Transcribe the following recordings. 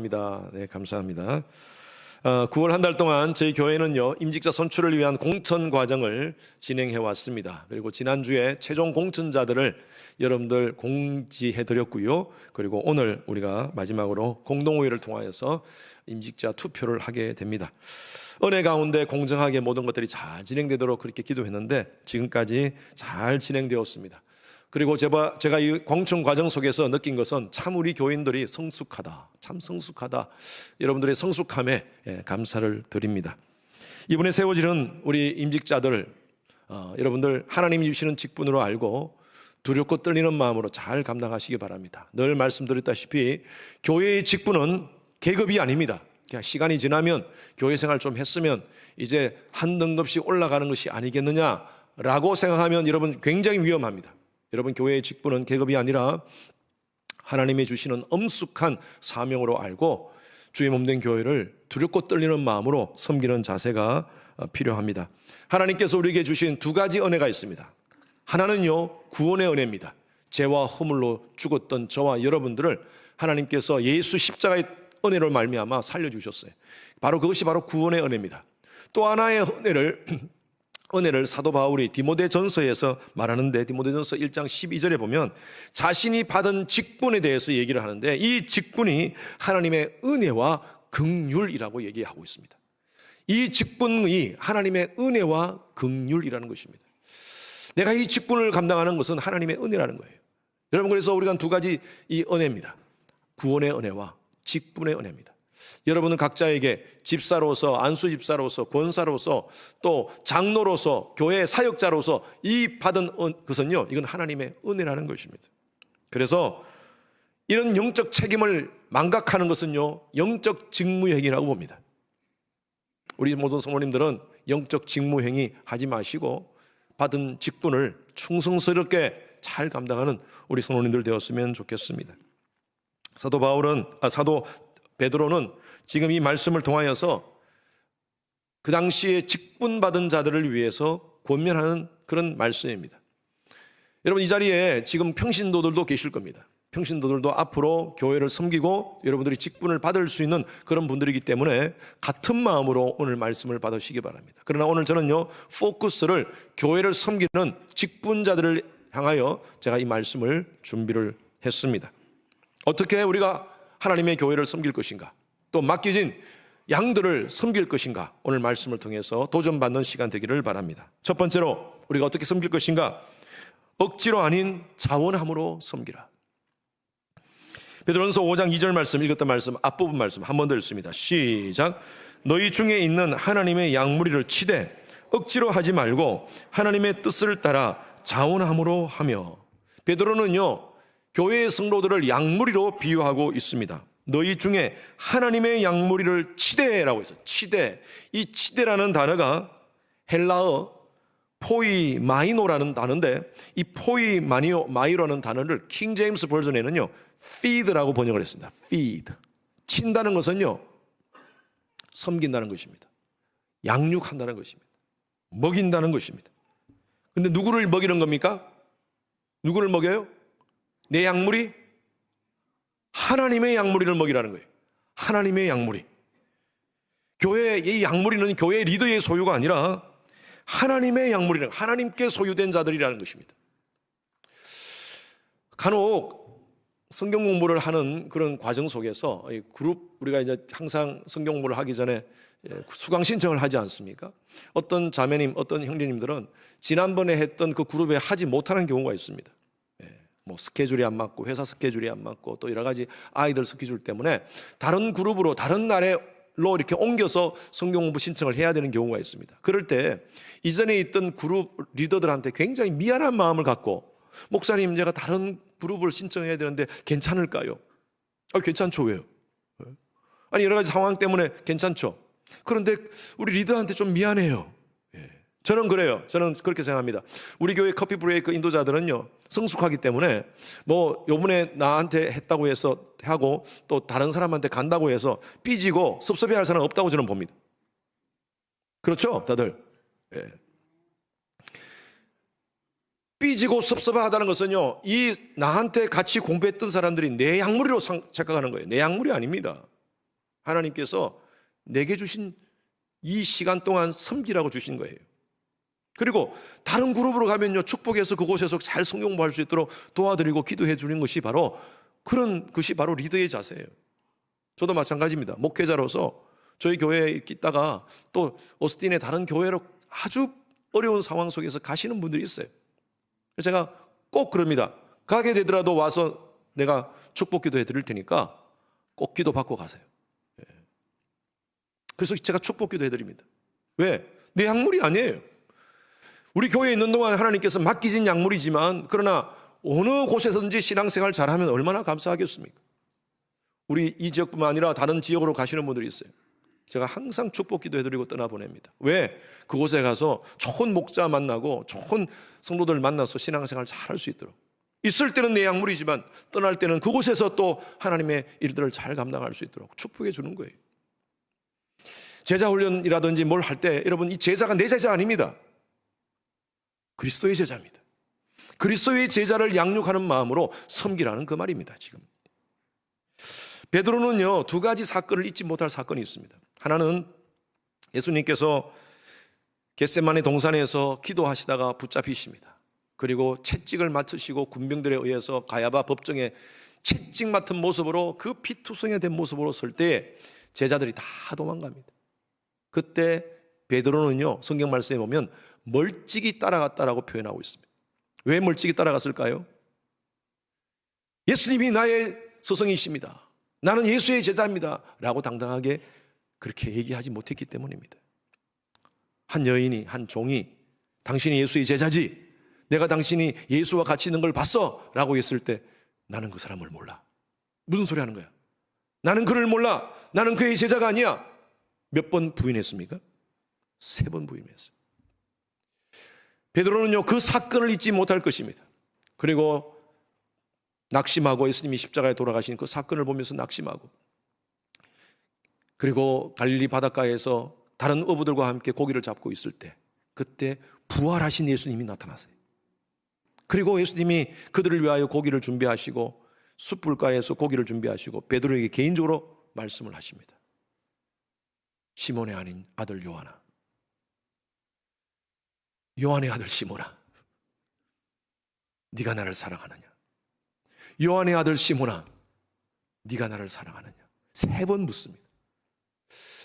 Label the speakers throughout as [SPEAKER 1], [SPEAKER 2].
[SPEAKER 1] 네, 감사합니다. 9월 한 달 동안 저희 교회는요, 임직자 선출을 위한 공천 과정을 진행해 왔습니다. 그리고 지난주에 최종 공천자들을 여러분들 공지해 드렸고요. 그리고 오늘 우리가 마지막으로 공동회의를 통하여서 임직자 투표를 하게 됩니다. 은혜 가운데 공정하게 모든 것들이 잘 진행되도록 그렇게 기도했는데 지금까지 잘 진행되었습니다. 그리고 제가 이 공천 과정 속에서 느낀 것은 참 우리 교인들이 성숙하다, 참 성숙하다. 여러분들의 성숙함에 감사를 드립니다. 이번에 세워지는 우리 임직자들, 여러분들 하나님이 주시는 직분으로 알고 두렵고 떨리는 마음으로 잘 감당하시기 바랍니다. 늘 말씀드렸다시피 교회의 직분은 계급이 아닙니다. 그냥 시간이 지나면 교회 생활 좀 했으면 이제 한 등급씩 올라가는 것이 아니겠느냐라고 생각하면 여러분 굉장히 위험합니다. 여러분, 교회의 직분은 계급이 아니라 하나님이 주시는 엄숙한 사명으로 알고 주의 몸된 교회를 두렵고 떨리는 마음으로 섬기는 자세가 필요합니다. 하나님께서 우리에게 주신 두 가지 은혜가 있습니다. 하나는요, 구원의 은혜입니다. 죄와 허물로 죽었던 저와 여러분들을 하나님께서 예수 십자가의 은혜로 말미암아 살려주셨어요. 바로 그것이 바로 구원의 은혜입니다. 또 하나의 은혜를 사도 바울이 디모데전서에서 말하는데, 디모데전서 1장 12절에 보면 자신이 받은 직분에 대해서 얘기를 하는데, 이 직분이 하나님의 은혜와 긍휼이라고 얘기하고 있습니다. 이 직분이 하나님의 은혜와 긍휼이라는 것입니다. 내가 이 직분을 감당하는 것은 하나님의 은혜라는 거예요. 여러분, 그래서 우리가 두 가지 이 은혜입니다. 구원의 은혜와 직분의 은혜입니다. 여러분은 각자에게 집사로서, 안수 집사로서, 권사로서, 또 장로로서, 교회 사역자로서 이 받은 것은요, 이건 하나님의 은혜라는 것입니다. 그래서 이런 영적 책임을 망각하는 것은요, 영적 직무행위라고 봅니다. 우리 모든 성도님들은 영적 직무행위 하지 마시고 받은 직분을 충성스럽게 잘 감당하는 우리 성도님들 되었으면 좋겠습니다. 사도 베드로는 지금 이 말씀을 통하여서 그 당시에 직분 받은 자들을 위해서 권면하는 그런 말씀입니다. 여러분, 이 자리에 지금 평신도들도 계실 겁니다. 평신도들도 앞으로 교회를 섬기고 여러분들이 직분을 받을 수 있는 그런 분들이기 때문에 같은 마음으로 오늘 말씀을 받으시기 바랍니다. 그러나 오늘 저는요, 포커스를 교회를 섬기는 직분자들을 향하여 제가 이 말씀을 준비를 했습니다. 어떻게 우리가 하나님의 교회를 섬길 것인가, 또 맡겨진 양들을 섬길 것인가, 오늘 말씀을 통해서 도전받는 시간 되기를 바랍니다. 첫 번째로 우리가 어떻게 섬길 것인가? 억지로 아닌 자원함으로 섬기라. 베드로전서 5장 2절 말씀, 읽었던 말씀, 앞부분 말씀 한 번 더 읽습니다. 시작. 너희 중에 있는 하나님의 양무리를 치되 억지로 하지 말고 하나님의 뜻을 따라 자원함으로 하며. 베드로는요, 교회의 성도들을 양무리로 비유하고 있습니다. 너희 중에 하나님의 양무리를 치되라고 했어요. 치되. 이 치되라는 단어가 헬라어 포이마이노라는 단어인데, 이 포이마이노라는 단어를 킹 제임스 버전에는요, feed라고 번역을 했습니다. feed. 친다는 것은요, 섬긴다는 것입니다. 양육한다는 것입니다. 먹인다는 것입니다. 근데 누구를 먹이는 겁니까? 누구를 먹여요? 내 양무리? 하나님의 양무리를 먹이라는 거예요. 하나님의 양무리. 교회의 이 양무리는 교회 리더의 소유가 아니라 하나님의 양무리는 하나님께 소유된 자들이라는 것입니다. 간혹 성경 공부를 하는 그런 과정 속에서 우리가 이제 항상 성경 공부를 하기 전에 수강 신청을 하지 않습니까? 어떤 자매님, 어떤 형제님들은 지난번에 했던 그 그룹에 하지 못하는 경우가 있습니다. 뭐 스케줄이 안 맞고, 회사 스케줄이 안 맞고, 또 여러 가지 아이들 스케줄 때문에 다른 그룹으로, 다른 날로 이렇게 옮겨서 성경 공부 신청을 해야 되는 경우가 있습니다. 그럴 때 이전에 있던 그룹 리더들한테 굉장히 미안한 마음을 갖고, 목사님, 제가 다른 그룹을 신청해야 되는데 괜찮을까요? 괜찮죠. 왜요? 아니, 여러 가지 상황 때문에 괜찮죠. 그런데 우리 리더한테 좀 미안해요. 저는 그래요. 저는 그렇게 생각합니다. 우리 교회 커피 브레이크 인도자들은요, 성숙하기 때문에 뭐 요번에 나한테 했다고 해서 하고 또 다른 사람한테 간다고 해서 삐지고 섭섭해할 사람 없다고 저는 봅니다. 그렇죠, 다들? 삐지고 섭섭하다는 것은요, 이 나한테 같이 공부했던 사람들이 내 양무리로 착각하는 거예요. 내 양무리 아닙니다. 하나님께서 내게 주신 이 시간 동안 섬기라고 주신 거예요. 그리고 다른 그룹으로 가면요, 축복해서 그곳에서 잘 성경 공부할 수 있도록 도와드리고 기도해 주는 것이 바로 그런 것이 바로 리더의 자세예요. 저도 마찬가지입니다. 목회자로서 저희 교회에 있다가 또 오스틴의 다른 교회로 아주 어려운 상황 속에서 가시는 분들이 있어요. 제가 꼭 그럽니다. 가게 되더라도 와서 내가 축복 기도해 드릴 테니까 꼭 기도 받고 가세요. 그래서 제가 축복 기도해 드립니다. 왜? 내 약물이 아니에요. 우리 교회에 있는 동안 하나님께서 맡기진 약물이지만, 그러나 어느 곳에서든지 신앙생활 잘하면 얼마나 감사하겠습니까? 우리 이 지역뿐만 아니라 다른 지역으로 가시는 분들이 있어요. 제가 항상 축복 기도해드리고 떠나보냅니다. 왜? 그곳에 가서 좋은 목자 만나고 좋은 성도들 만나서 신앙생활 잘할 수 있도록. 있을 때는 내 약물이지만 떠날 때는 그곳에서 또 하나님의 일들을 잘 감당할 수 있도록 축복해 주는 거예요. 제자 훈련이라든지 뭘 할 때 여러분, 이 제자가 내 제자 아닙니다. 그리스도의 제자입니다. 그리스도의 제자를 양육하는 마음으로 섬기라는 그 말입니다. 지금 베드로는요, 두 가지 사건을 잊지 못할 사건이 있습니다. 하나는 예수님께서 겟세마네 동산에서 기도하시다가 붙잡히십니다. 그리고 채찍을 맡으시고 군병들에 의해서 가야바 법정에 채찍 맡은 모습으로, 그 피투성이된 모습으로 설 때 제자들이 다 도망갑니다. 그때 베드로는요, 성경 말씀에 보면 멀찍이 따라갔다라고 표현하고 있습니다. 왜 멀찍이 따라갔을까요? 예수님이 나의 스승이십니다, 나는 예수의 제자입니다 라고 당당하게 그렇게 얘기하지 못했기 때문입니다. 한 여인이, 한 종이 당신이 예수의 제자지, 내가 당신이 예수와 같이 있는 걸 봤어 라고 했을 때 나는 그 사람을 몰라. 무슨 소리 하는 거야? 나는 그를 몰라, 나는 그의 제자가 아니야. 몇 번 부인했습니까? 3번 부인했어요. 베드로는요, 그 사건을 잊지 못할 것입니다. 그리고 낙심하고, 예수님이 십자가에 돌아가신 그 사건을 보면서 낙심하고, 그리고 갈릴리 바닷가에서 다른 어부들과 함께 고기를 잡고 있을 때, 그때 부활하신 예수님이 나타나세요. 그리고 예수님이 그들을 위하여 고기를 준비하시고 숯불가에서 고기를 준비하시고 베드로에게 개인적으로 말씀을 하십니다. 시몬의 아들 요한아, 요한의 아들 시몬아, 네가 나를 사랑하느냐? 요한의 아들 시몬아, 네가 나를 사랑하느냐? 3번 묻습니다.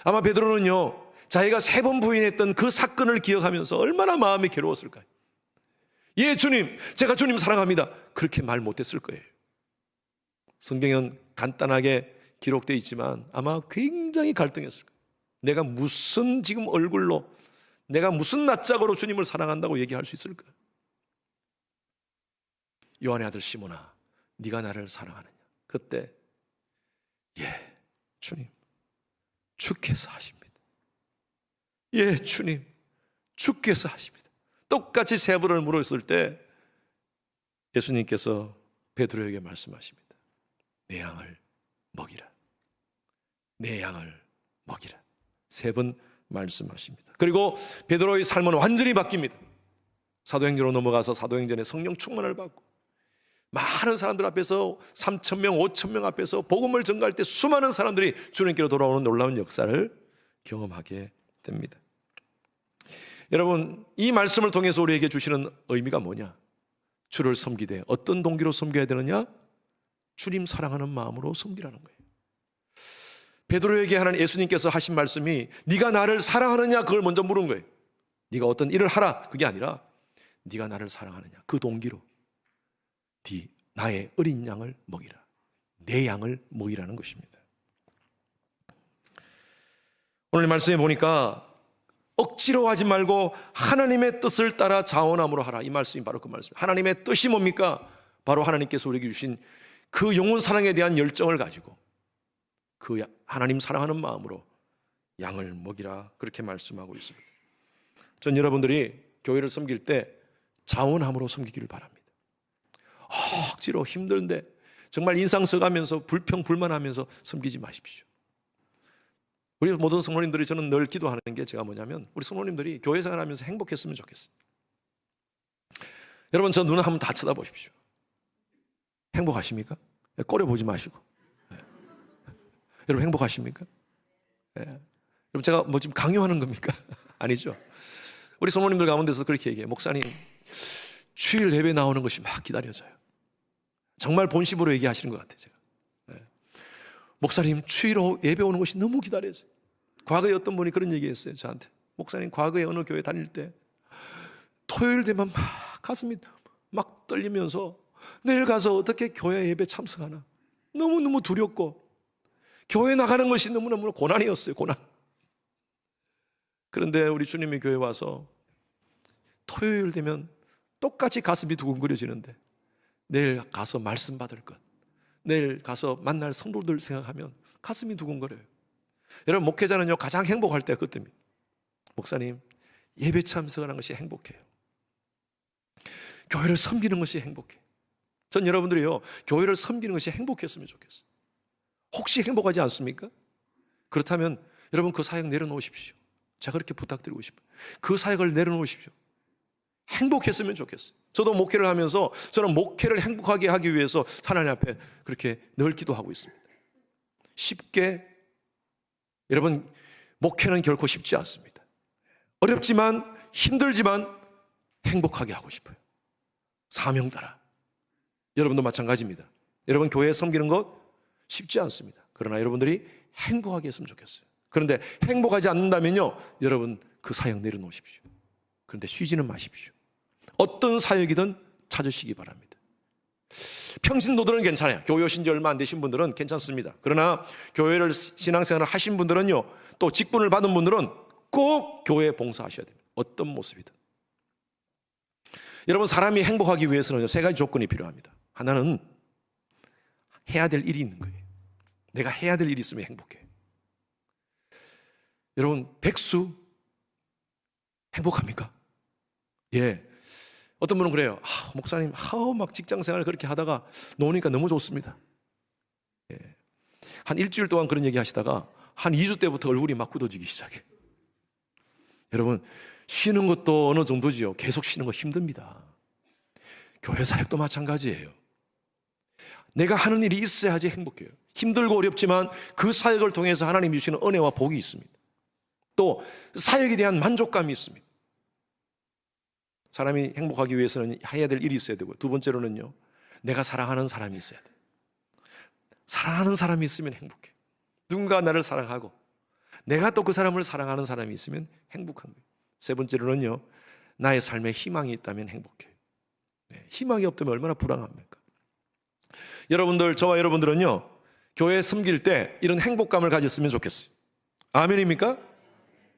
[SPEAKER 1] 아마 베드로는요, 자기가 3번 부인했던 그 사건을 기억하면서 얼마나 마음이 괴로웠을까요? 예, 주님, 제가 주님 사랑합니다, 그렇게 말 못했을 거예요. 성경은 간단하게 기록되어 있지만 아마 굉장히 갈등했을 거예요. 내가 무슨 지금 얼굴로, 내가 무슨 낯짝으로 주님을 사랑한다고 얘기할 수 있을까? 요한의 아들 시몬아, 네가 나를 사랑하느냐? 그때 예, 주님, 주께서 하십니다. 예, 주님, 주께서 하십니다. 똑같이 3번을 물었을 때 예수님께서 베드로에게 말씀하십니다. 내 양을 먹이라, 내 양을 먹이라. 3번 말씀하십니다. 그리고 베드로의 삶은 완전히 바뀝니다. 사도행전으로 넘어가서 사도행전에 성령 충만을 받고 많은 사람들 앞에서 3,000명, 5,000명 앞에서 복음을 전가할 때 수많은 사람들이 주님께로 돌아오는 놀라운 역사를 경험하게 됩니다. 여러분, 이 말씀을 통해서 우리에게 주시는 의미가 뭐냐? 주를 섬기되 어떤 동기로 섬겨야 되느냐? 주님 사랑하는 마음으로 섬기라는 거예요. 베드로에게 하는 예수님께서 하신 말씀이 네가 나를 사랑하느냐, 그걸 먼저 물은 거예요. 네가 어떤 일을 하라, 그게 아니라 네가 나를 사랑하느냐, 그 동기로 나의 어린 양을 먹이라, 내 양을 먹이라는 것입니다. 오늘 말씀에 보니까 억지로 하지 말고 하나님의 뜻을 따라 자원함으로 하라, 이 말씀이 바로 그 말씀. 하나님의 뜻이 뭡니까? 바로 하나님께서 우리에게 주신 그 영혼 사랑에 대한 열정을 가지고 그 하나님 사랑하는 마음으로 양을 먹이라, 그렇게 말씀하고 있습니다. 전 여러분들이 교회를 섬길 때 자원함으로 섬기기를 바랍니다. 억지로 힘든데 정말 인상 써가면서 불평불만하면서 섬기지 마십시오. 우리 모든 성도님들이, 저는 늘 기도하는 게 제가 뭐냐면 우리 성도님들이 교회 생활하면서 행복했으면 좋겠어요. 여러분, 저 눈 한번 다 쳐다보십시오. 행복하십니까? 꼬려 보지 마시고. 네. 여러분, 행복하십니까? 여러분 제가 뭐 지금 강요하는 겁니까? 아니죠. 우리 성모님들 가운데서 그렇게 얘기해요. 목사님, 주일 예배 나오는 것이 막 기다려져요. 정말 본심으로 얘기하시는 것 같아요. 제가. 목사님, 주일 예배 오는 것이 너무 기다려져요. 과거에 어떤 분이 그런 얘기했어요. 저한테. 목사님, 과거에 어느 교회 다닐 때 토요일 되면 막 가슴이 막 떨리면서 내일 가서 어떻게 교회 예배 참석하나 너무너무 두렵고 교회 나가는 것이 너무너무 고난이었어요. 고난. 그런데 우리 주님이 교회 와서 토요일 되면 똑같이 가슴이 두근거려지는데 내일 가서 말씀 받을 것, 내일 가서 만날 성도들 생각하면 가슴이 두근거려요. 여러분, 목회자는요 가장 행복할 때가 그때입니다. 목사님, 예배 참석하는 것이 행복해요. 교회를 섬기는 것이 행복해요. 전 여러분들이요 교회를 섬기는 것이 행복했으면 좋겠어요. 혹시 행복하지 않습니까? 그렇다면 여러분 그 사역 내려놓으십시오. 제가 그렇게 부탁드리고 싶어요. 그 사역을 내려놓으십시오. 행복했으면 좋겠어요. 저도 목회를 하면서 저는 목회를 행복하게 하기 위해서 하나님 앞에 그렇게 늘 기도하고 있습니다. 쉽게, 여러분, 목회는 결코 쉽지 않습니다. 어렵지만 힘들지만 행복하게 하고 싶어요. 사명 따라. 여러분도 마찬가지입니다. 여러분 교회에 섬기는 것 쉽지 않습니다. 그러나 여러분들이 행복하게 했으면 좋겠어요. 그런데 행복하지 않는다면요 여러분 그 사역 내려놓으십시오. 그런데 쉬지는 마십시오. 어떤 사역이든 찾으시기 바랍니다. 평신도들은 괜찮아요. 교회 오신 지 얼마 안 되신 분들은 괜찮습니다. 그러나 교회를 신앙생활을 하신 분들은요 또 직분을 받은 분들은 꼭 교회에 봉사하셔야 됩니다. 어떤 모습이든. 여러분, 사람이 행복하기 위해서는 세 가지 조건이 필요합니다. 하나는 해야 될 일이 있는 거예요. 내가 해야 될 일이 있으면 행복해. 여러분, 백수 행복합니까? 예. 어떤 분은 그래요. 목사님, 막 직장생활 그렇게 하다가 노니까 너무 좋습니다. 예. 한 일주일 동안 그런 얘기 하시다가 한 2주 때부터 얼굴이 막 굳어지기 시작해. 여러분, 쉬는 것도 어느 정도지요. 계속 쉬는 거 힘듭니다. 교회 사역도 마찬가지예요. 내가 하는 일이 있어야지 행복해요. 힘들고 어렵지만 그 사역을 통해서 하나님이 주시는 은혜와 복이 있습니다. 또 사역에 대한 만족감이 있습니다. 사람이 행복하기 위해서는 해야 될 일이 있어야 되고, 두 번째로는요 내가 사랑하는 사람이 있어야 돼요. 사랑하는 사람이 있으면 행복해. 누군가 나를 사랑하고 내가 또 그 사람을 사랑하는 사람이 있으면 행복한 거예요. 세 번째로는요 나의 삶에 희망이 있다면 행복해요. 희망이 없다면 얼마나 불안합니까? 여러분들, 저와 여러분들은요 교회 섬길 때 이런 행복감을 가졌으면 좋겠어요. 아멘입니까?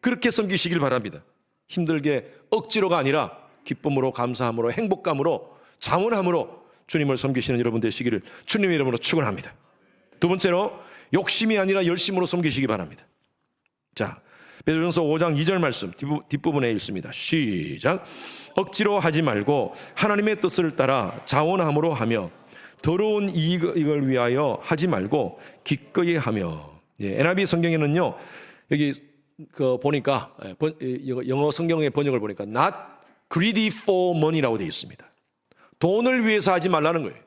[SPEAKER 1] 그렇게 섬기시길 바랍니다. 힘들게 억지로가 아니라 기쁨으로, 감사함으로, 행복감으로, 자원함으로 주님을 섬기시는 여러분 되시기를 주님의 이름으로 축원합니다. 두 번째로 욕심이 아니라 열심으로 섬기시기 바랍니다. 자, 베드로전서 5장 2절 말씀 뒷부분에 읽습니다. 시작. 억지로 하지 말고 하나님의 뜻을 따라 자원함으로 하며 더러운 이익을 위하여 하지 말고 기꺼이 하며. NIV 성경에는요 여기 보니까 영어 성경의 번역을 보니까 not greedy for money라고 되어 있습니다. 돈을 위해서 하지 말라는 거예요.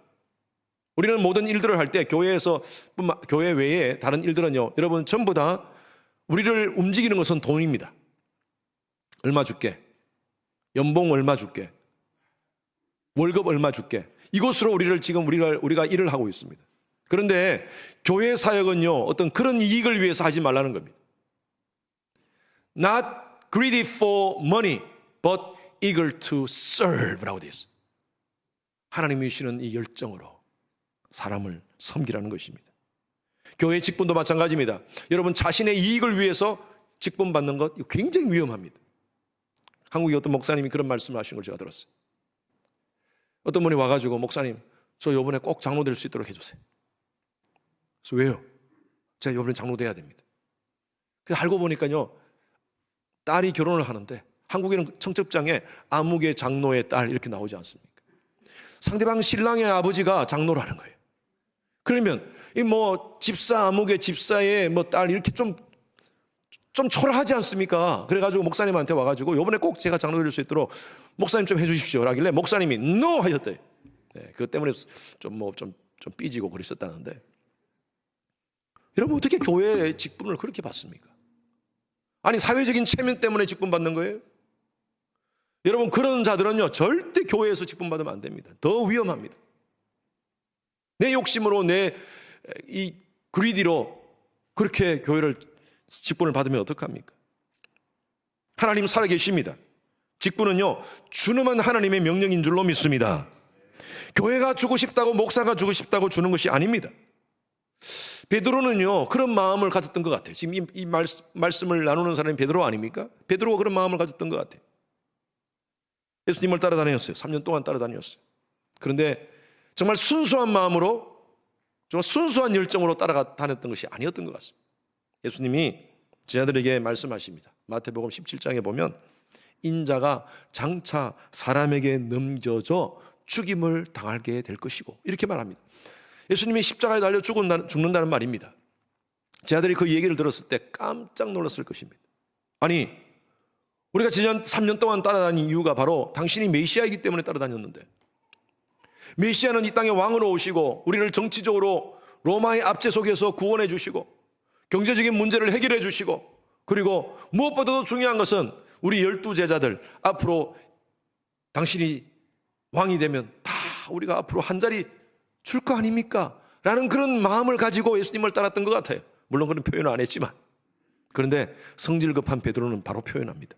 [SPEAKER 1] 우리는 모든 일들을 할 때 교회에서 교회 외에 다른 일들은요 여러분 전부 다 우리를 움직이는 것은 돈입니다. 얼마 줄게, 연봉 얼마 줄게, 월급 얼마 줄게, 이것으로 우리가 일을 하고 있습니다. 그런데 교회 사역은요 어떤 그런 이익을 위해서 하지 말라는 겁니다. Not greedy for money, but eager to serve라고 되어 있어요. 하나님이 주시는 이 열정으로 사람을 섬기라는 것입니다. 교회 직분도 마찬가지입니다. 여러분 자신의 이익을 위해서 직분 받는 것 굉장히 위험합니다. 한국의 어떤 목사님이 그런 말씀을 하신 걸 제가 들었어요. 어떤 분이 와가지고 목사님 저 이번에 꼭 장로 될 수 있도록 해주세요. 그래서 왜요? 제가 이번에 장로 돼야 됩니다. 그래서 알고 보니까요 딸이 결혼을 하는데 한국에는 청첩장에 아무개 장로의 딸 이렇게 나오지 않습니까? 상대방 신랑의 아버지가 장로라는 거예요. 그러면 이 집사 아무개 집사의 딸 이렇게 좀 초라하지 않습니까? 그래가지고 목사님한테 와가지고 이번에 꼭 제가 장로 될 수 있도록 목사님 좀 해주십시오 라길래 목사님이 NO 하셨대요. 그것 때문에 좀 삐지고 그랬었다는데, 여러분 어떻게 교회의 직분을 그렇게 받습니까? 아니 사회적인 체면 때문에 직분받는 거예요? 여러분 그런 자들은요 절대 교회에서 직분받으면 안 됩니다. 더 위험합니다. 내 욕심으로 내 이 그리디로 그렇게 교회를 직분을 받으면 어떡합니까? 하나님 살아계십니다. 직분은요 주는 하나님의 명령인 줄로 믿습니다. 교회가 주고 싶다고 목사가 주고 싶다고 주는 것이 아닙니다. 베드로는요 그런 마음을 가졌던 것 같아요. 지금 이 말씀을 나누는 사람이 베드로 아닙니까? 베드로가 그런 마음을 가졌던 것 같아요. 예수님을 따라다녔어요. 3년 동안 따라다녔어요. 그런데 정말 순수한 마음으로 정말 순수한 열정으로 따라다녔던 것이 아니었던 것 같습니다. 예수님이 제자들에게 말씀하십니다. 마태복음 17장에 보면 인자가 장차 사람에게 넘겨져 죽임을 당하게 될 것이고 이렇게 말합니다. 예수님이 십자가에 달려 죽는다는 말입니다. 제자들이 그 얘기를 들었을 때 깜짝 놀랐을 것입니다. 아니 우리가 지난 3년 동안 따라다닌 이유가 바로 당신이 메시아이기 때문에 따라다녔는데 메시아는 이 땅에 왕으로 오시고 우리를 정치적으로 로마의 압제 속에서 구원해 주시고 경제적인 문제를 해결해 주시고 그리고 무엇보다도 중요한 것은 우리 12제자들 앞으로 당신이 왕이 되면 다 우리가 앞으로 한 자리 줄 거 아닙니까? 라는 그런 마음을 가지고 예수님을 따랐던 것 같아요. 물론 그런 표현을 안 했지만 그런데 성질 급한 베드로는 바로 표현합니다.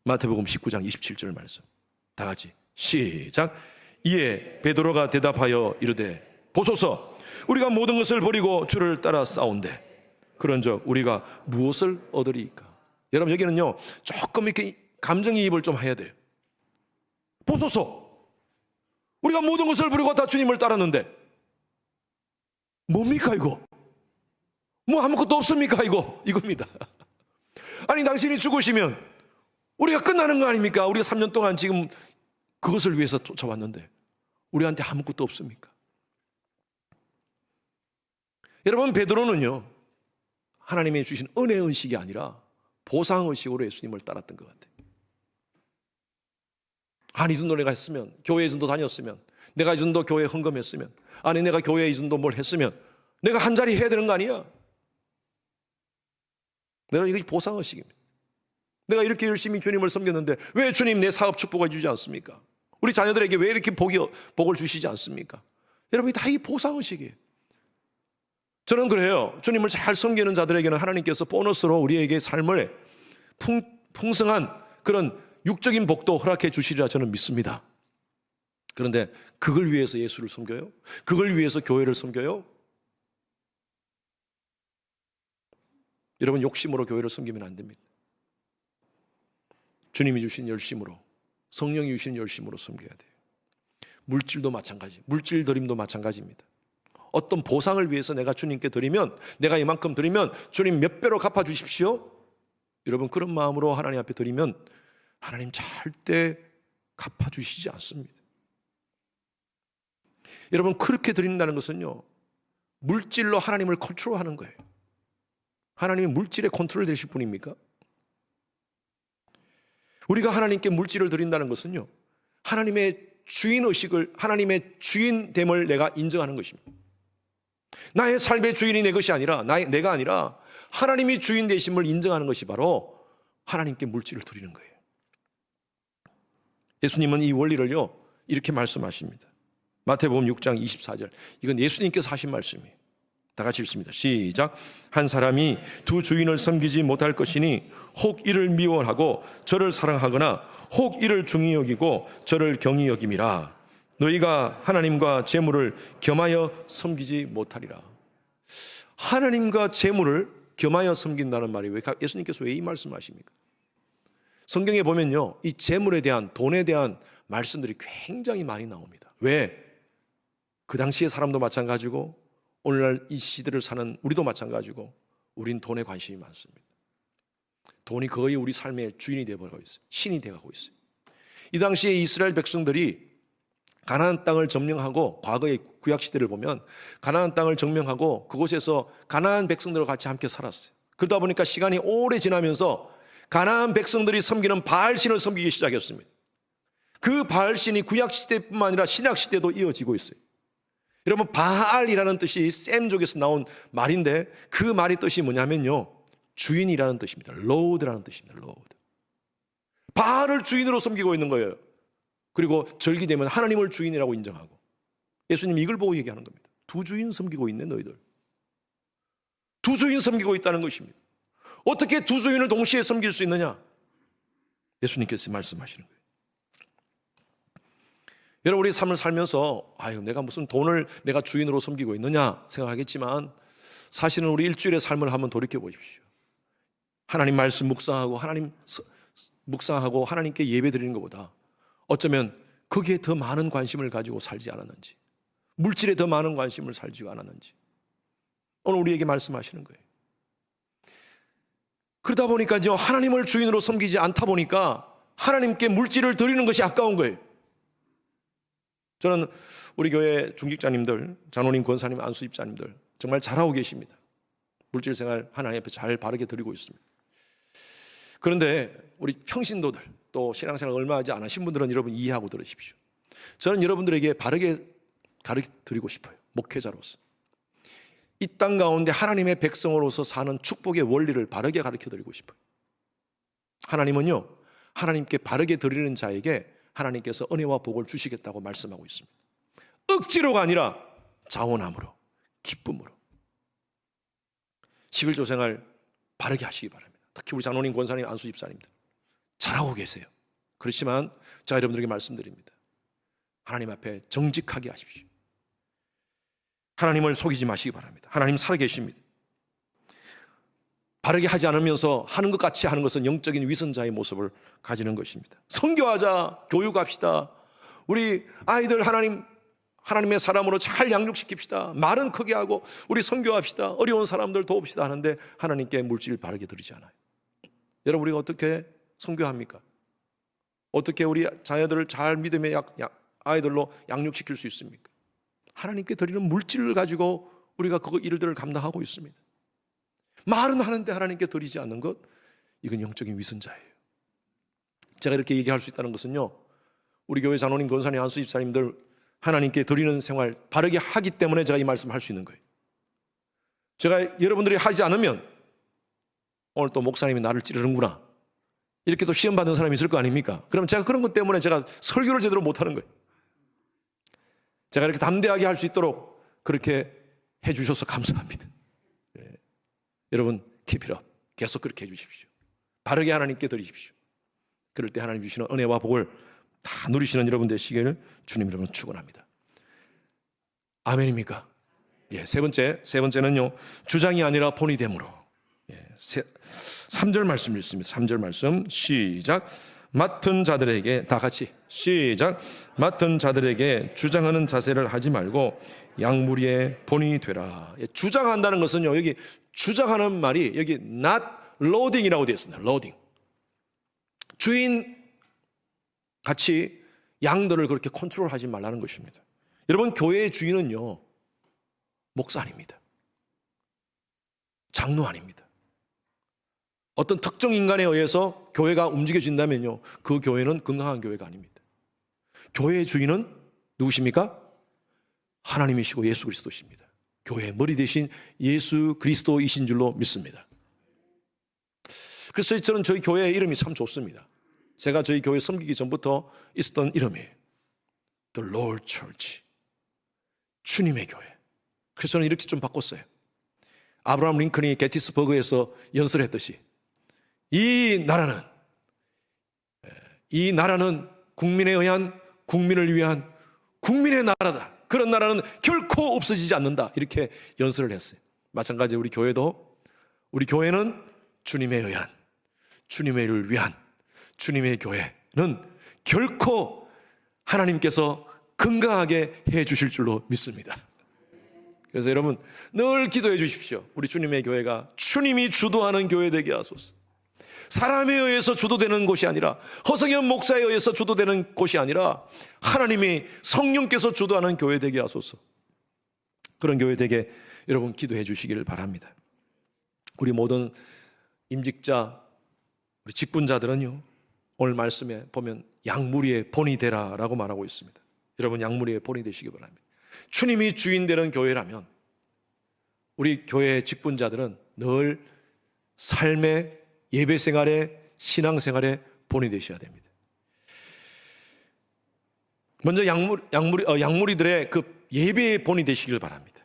[SPEAKER 1] 마태복음 19장 27절 말씀 다 같이 시작. 이에 베드로가 대답하여 이르되 보소서 우리가 모든 것을 버리고 주를 따라 싸운대 그런즉 우리가 무엇을 얻으리이까? 여러분 여기는요 조금 이렇게 감정이입을 좀 해야 돼요. 보소서 우리가 모든 것을 버리고 다 주님을 따랐는데 뭡니까 이거? 뭐 아무것도 없습니까 이겁니다. 아니 당신이 죽으시면 우리가 끝나는 거 아닙니까? 우리가 3년 동안 지금 그것을 위해서 쫓아왔는데 우리한테 아무것도 없습니까? 여러분 베드로는요 하나님이 주신 은혜의 의식이 아니라 보상 의식으로 예수님을 따랐던 것 같아요. 아니 이 정도 내가 했으면 교회 이 정도 다녔으면 내가 이 정도 교회에 헌금했으면 아니 내가 교회에 이 정도 뭘 했으면 내가 한 자리 해야 되는 거 아니야? 내가 이것이 보상 의식입니다. 내가 이렇게 열심히 주님을 섬겼는데 왜 주님 내 사업 축복해 주지 않습니까? 우리 자녀들에게 왜 이렇게 복을 주시지 않습니까? 여러분 다 이 보상 의식이에요. 저는 그래요. 주님을 잘 섬기는 자들에게는 하나님께서 보너스로 우리에게 삶을 풍성한 그런 육적인 복도 허락해 주시리라 저는 믿습니다. 그런데 그걸 위해서 예수를 섬겨요? 그걸 위해서 교회를 섬겨요? 여러분 욕심으로 교회를 섬기면 안 됩니다. 주님이 주신 열심으로 성령이 주신 열심으로 섬겨야 돼요. 물질도 마찬가지, 물질 드림도 마찬가지입니다. 어떤 보상을 위해서 내가 주님께 드리면 내가 이만큼 드리면 주님 몇 배로 갚아주십시오. 여러분 그런 마음으로 하나님 앞에 드리면 하나님 절대 갚아주시지 않습니다. 여러분 그렇게 드린다는 것은요 물질로 하나님을 컨트롤하는 거예요. 하나님이 물질에 컨트롤 되실 분입니까? 우리가 하나님께 물질을 드린다는 것은요 하나님의 주인의식을 하나님의 주인됨을 내가 인정하는 것입니다. 나의 삶의 주인이 내 것이 아니라 내가 아니라 하나님이 주인 되심을 인정하는 것이 바로 하나님께 물질을 드리는 거예요. 예수님은 이 원리를요 이렇게 말씀하십니다. 마태복음 6장 24절 이건 예수님께서 하신 말씀이에요. 다 같이 읽습니다. 시작. 한 사람이 두 주인을 섬기지 못할 것이니 혹 이를 미워하고 저를 사랑하거나 혹 이를 중히 여기고 저를 경히 여김이라. 너희가 하나님과 재물을 겸하여 섬기지 못하리라. 하나님과 재물을 겸하여 섬긴다는 말이 왜 예수님께서 왜 이 말씀하십니까? 성경에 보면요 이 재물에 대한 돈에 대한 말씀들이 굉장히 많이 나옵니다. 왜? 그 당시의 사람도 마찬가지고 오늘날 이 시대를 사는 우리도 마찬가지고 우린 돈에 관심이 많습니다. 돈이 거의 우리 삶의 주인이 되어가고 있어요. 신이 되어가고 있어요. 이 당시에 이스라엘 백성들이 가나안 땅을 점령하고 과거의 구약 시대를 보면 가나안 땅을 점령하고 그곳에서 가나안 백성들과 같이 함께 살았어요. 그러다 보니까 시간이 오래 지나면서 가나안 백성들이 섬기는 바알신을 섬기기 시작했습니다. 그 바알신이 구약 시대뿐만 아니라 신약 시대도 이어지고 있어요. 여러분 바알이라는 뜻이 셈족에서 나온 말인데 그 말의 뜻이 뭐냐면요 주인이라는 뜻입니다. 로드라는 뜻입니다. 로드. 바알을 주인으로 섬기고 있는 거예요. 그리고 절기되면 하나님을 주인이라고 인정하고. 예수님 이걸 보고 얘기하는 겁니다. 두 주인 섬기고 있네 너희들. 두 주인 섬기고 있다는 것입니다. 어떻게 두 주인을 동시에 섬길 수 있느냐? 예수님께서 말씀하시는 거예요. 여러분, 우리 삶을 살면서 내가 무슨 돈을 내가 주인으로 섬기고 있느냐 생각하겠지만, 사실은 우리 일주일의 삶을 한번 돌이켜 보십시오. 하나님 말씀 묵상하고 하나님께 예배 드리는 것보다 어쩌면 거기에 더 많은 관심을 가지고 살지 않았는지, 물질에 더 많은 관심을 살지 않았는지 오늘 우리에게 말씀하시는 거예요. 그러다 보니까요, 하나님을 주인으로 섬기지 않다 보니까 하나님께 물질을 드리는 것이 아까운 거예요. 저는 우리 교회 중직자님들, 장로님, 권사님, 안수집사님들 정말 잘하고 계십니다. 물질 생활 하나님 앞에 잘 바르게 드리고 있습니다. 그런데 우리 평신도들, 또 신앙생활 얼마 하지 않으신 분들은 여러분 이해하고 들으십시오. 저는 여러분들에게 바르게 가르쳐 드리고 싶어요. 목회자로서 이 땅 가운데 하나님의 백성으로서 사는 축복의 원리를 바르게 가르쳐 드리고 싶어요. 하나님은요, 하나님께 바르게 드리는 자에게 하나님께서 은혜와 복을 주시겠다고 말씀하고 있습니다. 억지로가 아니라 자원함으로, 기쁨으로. 11조 생활 바르게 하시기 바랍니다. 특히 우리 장로님, 권사님, 안수집사님들 잘하고 계세요. 그렇지만 제가 여러분들에게 말씀드립니다. 하나님 앞에 정직하게 하십시오. 하나님을 속이지 마시기 바랍니다. 하나님 살아계십니다. 바르게 하지 않으면서 하는 것 같이 하는 것은 영적인 위선자의 모습을 가지는 것입니다. 선교하자, 교육합시다. 우리 아이들 하나님의 사람으로 잘 양육시킵시다. 말은 크게 하고 우리 선교합시다. 어려운 사람들 도웁시다 하는데 하나님께 물질을 바르게 드리지 않아요. 여러분, 우리가 어떻게 선교합니까? 어떻게 우리 자녀들을 잘 믿음의 아이들로 양육시킬 수 있습니까? 하나님께 드리는 물질을 가지고 우리가 그 일들을 감당하고 있습니다. 말은 하는데 하나님께 드리지 않는 것, 이건 영적인 위선자예요. 제가 이렇게 얘기할 수 있다는 것은요, 우리 교회 장로님, 권사님, 안수집사님들 하나님께 드리는 생활 바르게 하기 때문에 제가 이 말씀을 할 수 있는 거예요. 제가 여러분들이 하지 않으면 오늘 또 목사님이 나를 찌르는구나, 이렇게 또 시험 받는 사람이 있을 거 아닙니까? 그럼 제가 그런 것 때문에 제가 설교를 제대로 못하는 거예요. 제가 이렇게 담대하게 할 수 있도록 그렇게 해주셔서 감사합니다. 여러분, keep it up. 계속 그렇게 해주십시오. 바르게 하나님께 드리십시오. 그럴 때 하나님 주시는 은혜와 복을 다 누리시는 여러분 되시기를 주님 이름으로 축원합니다. 아멘입니까? 세 번째는요, 주장이 아니라 본이 됨으로. 3절 말씀 읽습니다. 3절 말씀 시작. 맡은 자들에게, 다 같이 시작. 맡은 자들에게 주장하는 자세를 하지 말고 양무리의 본이 되라. 주장한다는 것은요, 여기 주장하는 말이 여기 not loading이라고 되어 있습니다. loading. 주인 같이 양들을 그렇게 컨트롤하지 말라는 것입니다. 여러분, 교회의 주인은요, 목사 아닙니다. 장로 아닙니다. 어떤 특정 인간에 의해서 교회가 움직여진다면요, 그 교회는 건강한 교회가 아닙니다. 교회의 주인은 누구십니까? 하나님이시고 예수 그리스도십니다. 교회의 머리 대신 예수 그리스도이신 줄로 믿습니다. 그래서 저는 저희 교회의 이름이 참 좋습니다. 제가 저희 교회 섬기기 전부터 있었던 이름이에요. The Lord Church. 주님의 교회. 그래서 저는 이렇게 좀 바꿨어요. 아브라함 링컨이 게티스버그에서 연설했듯이 이 나라는 국민에 의한, 국민을 위한 국민의 나라다. 그런 나라는 결코 없어지지 않는다. 이렇게 연설을 했어요. 마찬가지로 우리 교회도, 우리 교회는 주님에 의한, 주님의 일을 위한 주님의 교회는 결코 하나님께서 건강하게 해 주실 줄로 믿습니다. 그래서 여러분 늘 기도해 주십시오. 우리 주님의 교회가 주님이 주도하는 교회 되게 하소서. 사람에 의해서 주도되는 곳이 아니라, 허성현 목사에 의해서 주도되는 곳이 아니라 하나님이 성령께서 주도하는 교회 되게 하소서. 그런 교회 되게 여러분 기도해 주시기를 바랍니다. 우리 모든 임직자, 우리 직분자들은요, 오늘 말씀에 보면 양무리의 본이 되라 라고 말하고 있습니다. 여러분 양무리의 본이 되시기 바랍니다. 주님이 주인 되는 교회라면 우리 교회 직분자들은 늘 삶의 예배 생활에, 신앙 생활에 본이 되셔야 됩니다. 먼저 양무리들의 그 예배의 본이 되시길 바랍니다.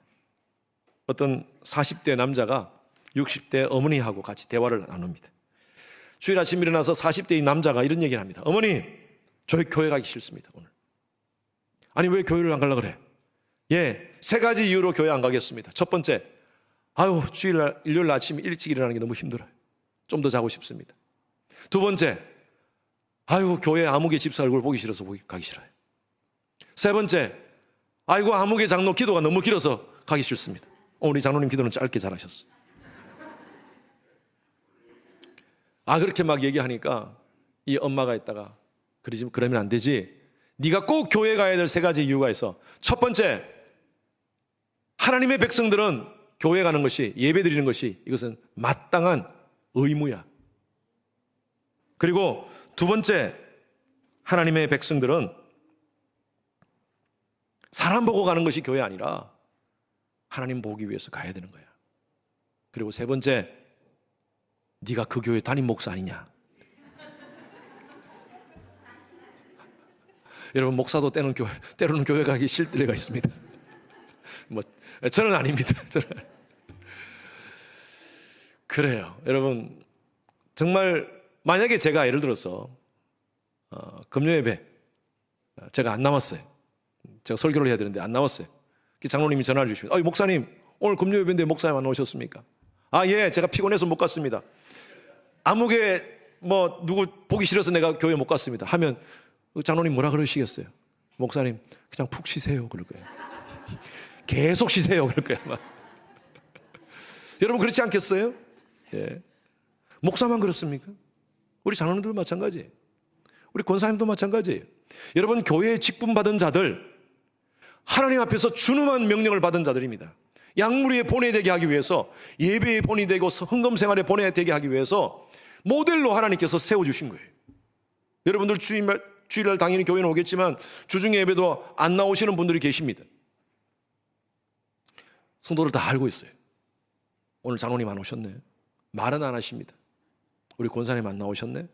[SPEAKER 1] 어떤 40대 남자가 60대 어머니하고 같이 대화를 나눕니다. 주일 아침 일어나서 40대의 남자가 이런 얘기를 합니다. 어머니, 저희 교회 가기 싫습니다, 오늘. 아니, 왜 교회를 안 가려고 그래? 예, 3가지 이유로 교회 안 가겠습니다. 첫 번째, 주일날, 일요일 아침 일찍 일어나는 게 너무 힘들어요. 좀 더 자고 싶습니다. 두 번째, 교회 아무개 집사 얼굴 보기 싫어서 가기 싫어요. 세 번째, 아무개 장로 기도가 너무 길어서 가기 싫습니다. 우리 장로님 기도는 짧게 잘하셨어요. 그렇게 막 얘기하니까 이 엄마가 있다가 그러면 안 되지. 네가 꼭 교회 가야 될 3가지 이유가 있어. 첫 번째, 하나님의 백성들은 교회 가는 것이, 예배 드리는 것이 이것은 마땅한 의무야. 그리고 두 번째, 하나님의 백성들은 사람 보고 가는 것이 교회 아니라 하나님 보기 위해서 가야 되는 거야. 그리고 세 번째, 네가 그 교회 담임 목사 아니냐. 여러분, 목사도 때로는 교회 가기 싫을 때가 있습니다. 저는 아닙니다. 그래요. 여러분, 정말 만약에 제가 예를 들어서 금요예배 제가 안 나왔어요. 제가 설교를 해야 되는데 안 나왔어요. 장로님이 전화를 주시면, 목사님, 오늘 금요예배인데 목사님 안 오셨습니까? 예, 제가 피곤해서 못 갔습니다. 아무개 누구 보기 싫어서 내가 교회 못 갔습니다 하면 장로님 뭐라 그러시겠어요? 목사님, 그냥 푹 쉬세요 그럴 거예요. 계속 쉬세요 그럴 거예요. 여러분, 그렇지 않겠어요? 예. 목사만 그렇습니까? 우리 장로님도 마찬가지예요. 우리 권사님도 마찬가지예요. 여러분, 교회에 직분받은 자들, 하나님 앞에서 준엄한 명령을 받은 자들입니다. 양무리에 본이 되게 하기 위해서, 예배에 본이 되고 헌금 생활에 본이 되게 하기 위해서 모델로 하나님께서 세워주신 거예요. 여러분들 주일날 당연히 교회는 오겠지만 주중에 예배도 안 나오시는 분들이 계십니다. 성도들 다 알고 있어요. 오늘 장로님 안 오셨네. 말은 안 하십니다. 우리 권사님 안 나오셨네.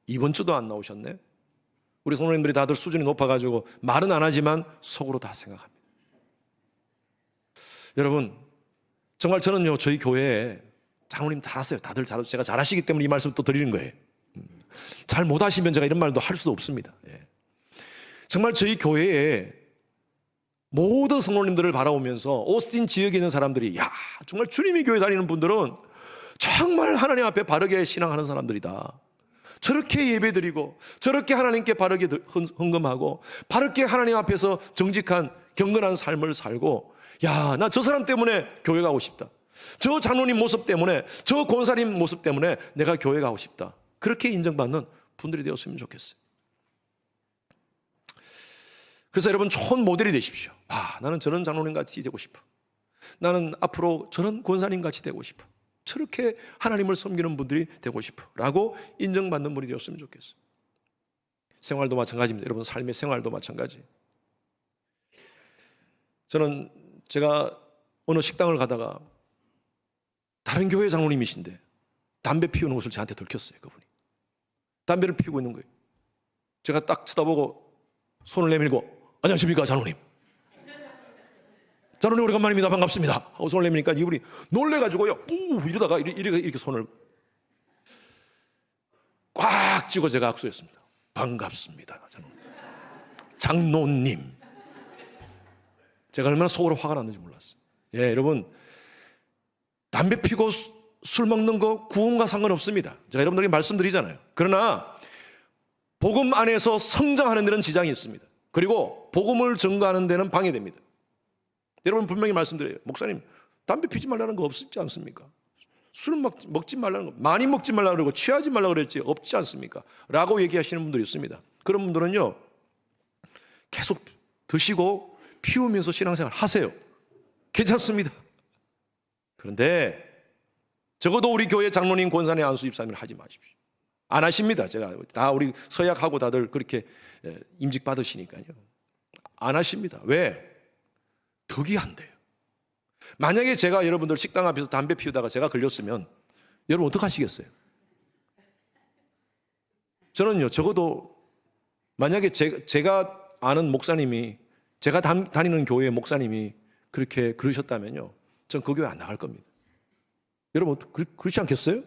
[SPEAKER 1] 이번 주도 안 나오셨네. 우리 성도님들이 다들 수준이 높아가지고 말은 안 하지만 속으로 다 생각합니다. 여러분, 정말 저는요, 저희 교회에 장로님 잘하세요. 다들 제가 잘하시기 때문에 이 말씀 또 드리는 거예요. 잘 못하시면 제가 이런 말도 할 수도 없습니다. 예. 정말 저희 교회에 모든 성도님들을 바라보면서 오스틴 지역에 있는 사람들이, 정말 주님의 교회 다니는 분들은 정말 하나님 앞에 바르게 신앙하는 사람들이다. 저렇게 예배드리고 저렇게 하나님께 바르게 헌금하고 바르게 하나님 앞에서 정직한 경건한 삶을 살고, 나 저 사람 때문에 교회 가고 싶다. 저 장로님 모습 때문에, 저 권사님 모습 때문에 내가 교회 가고 싶다. 그렇게 인정받는 분들이 되었으면 좋겠어요. 그래서 여러분, 좋은 모델이 되십시오. 나는 저런 장로님 같이 되고 싶어. 나는 앞으로 저런 권사님 같이 되고 싶어. 저렇게 하나님을 섬기는 분들이 되고 싶어 라고 인정받는 분이 되었으면 좋겠어요. 생활도 마찬가지입니다. 여러분, 삶의 생활도 마찬가지. 저는 제가 어느 식당을 가다가 다른 교회 장로님이신데 담배 피우는 것을 저한테 들켰어요. 그분이 담배를 피우고 있는 거예요. 제가 딱 쳐다보고 손을 내밀고, 안녕하십니까 장로님. 장로님 오래간만입니다. 반갑습니다 하고 손을 내미니까 이분이 놀래가지고요, 이러다가 이렇게 손을 꽉 쥐고 제가 악수했습니다. 반갑습니다 장로님. 제가 얼마나 속으로 화가 났는지 몰랐어요. 여러분, 담배 피고 술 먹는 거 구원과 상관없습니다. 제가 여러분들에게 말씀드리잖아요. 그러나 복음 안에서 성장하는 데는 지장이 있습니다. 그리고 복음을 증거하는 데는 방해됩니다. 여러분, 분명히 말씀드려요. 목사님, 담배 피지 말라는 거 없지 않습니까? 술 먹지 말라는 거, 많이 먹지 말라고 그러고 취하지 말라고 그랬지 없지 않습니까? 라고 얘기하시는 분들이 있습니다. 그런 분들은요, 계속 드시고 피우면서 신앙생활 하세요. 괜찮습니다. 그런데 적어도 우리 교회 장로님, 권사님, 안수 집사님을 하지 마십시오. 안 하십니다. 제가 다 우리 서약하고 다들 그렇게 임직 받으시니까요. 안 하십니다. 왜? 덕이 안 돼요. 만약에 제가 여러분들 식당 앞에서 담배 피우다가 제가 걸렸으면 여러분 어떻게 하시겠어요? 저는요, 적어도 만약에 제가 아는 목사님이, 제가 다니는 교회의 목사님이 그렇게 그러셨다면요, 전 그 교회 안 나갈 겁니다. 여러분 그렇지 않겠어요?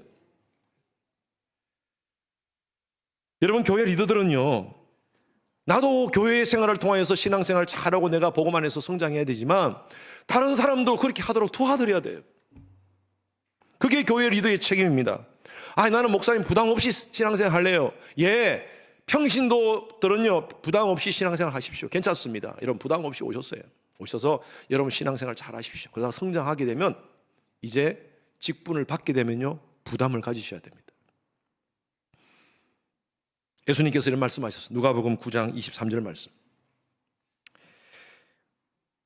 [SPEAKER 1] 여러분, 교회 리더들은요, 나도 교회 생활을 통해서 신앙생활 잘하고 내가 복음 안에서 성장해야 되지만 다른 사람도 그렇게 하도록 도와드려야 돼요. 그게 교회 리더의 책임입니다. 나는 목사님 부담 없이 신앙생활 할래요. 예, 평신도들은요 부담 없이 신앙생활 하십시오. 괜찮습니다. 여러분 부담 없이 오셔서 여러분 신앙생활 잘 하십시오. 그러다가 성장하게 되면 이제 직분을 받게 되면요 부담을 가지셔야 됩니다. 예수님께서 이런 말씀하셨어요. 누가복음 9장 23절 말씀.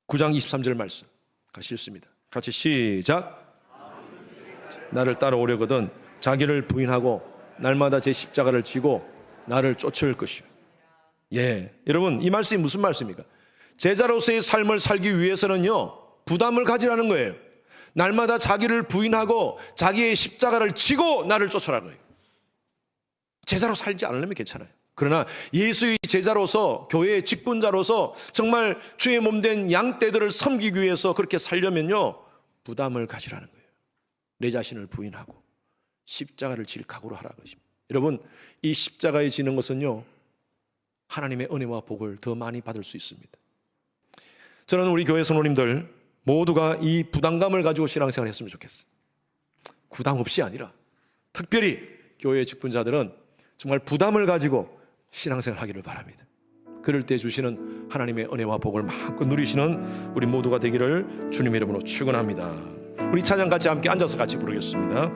[SPEAKER 1] 9장 23절 말씀 같이 읽습니다. 같이 시작. 나를 따라오려거든 자기를 부인하고 날마다 제 십자가를 지고 나를 쫓을 것이요. 예, 여러분 이 말씀이 무슨 말씀입니까? 제자로서의 삶을 살기 위해서는요 부담을 가지라는 거예요. 날마다 자기를 부인하고 자기의 십자가를 지고 나를 쫓으라는 거예요. 제자로 살지 않으려면 괜찮아요. 그러나 예수의 제자로서, 교회의 직분자로서 정말 주의 몸된 양떼들을 섬기기 위해서 그렇게 살려면요 부담을 가지라는 거예요. 내 자신을 부인하고 십자가를 질 각오로 하라는 것입니다. 여러분, 이 십자가에 지는 것은요 하나님의 은혜와 복을 더 많이 받을 수 있습니다. 저는 우리 교회 성도님들 모두가 이 부담감을 가지고 신앙생활을 했으면 좋겠어요. 부담 없이 아니라 특별히 교회의 직분자들은 정말 부담을 가지고 신앙생활 하기를 바랍니다. 그럴 때 주시는 하나님의 은혜와 복을 마음껏 누리시는 우리 모두가 되기를 주님의 이름으로 축원합니다. 우리 찬양 같이 함께 앉아서 같이 부르겠습니다.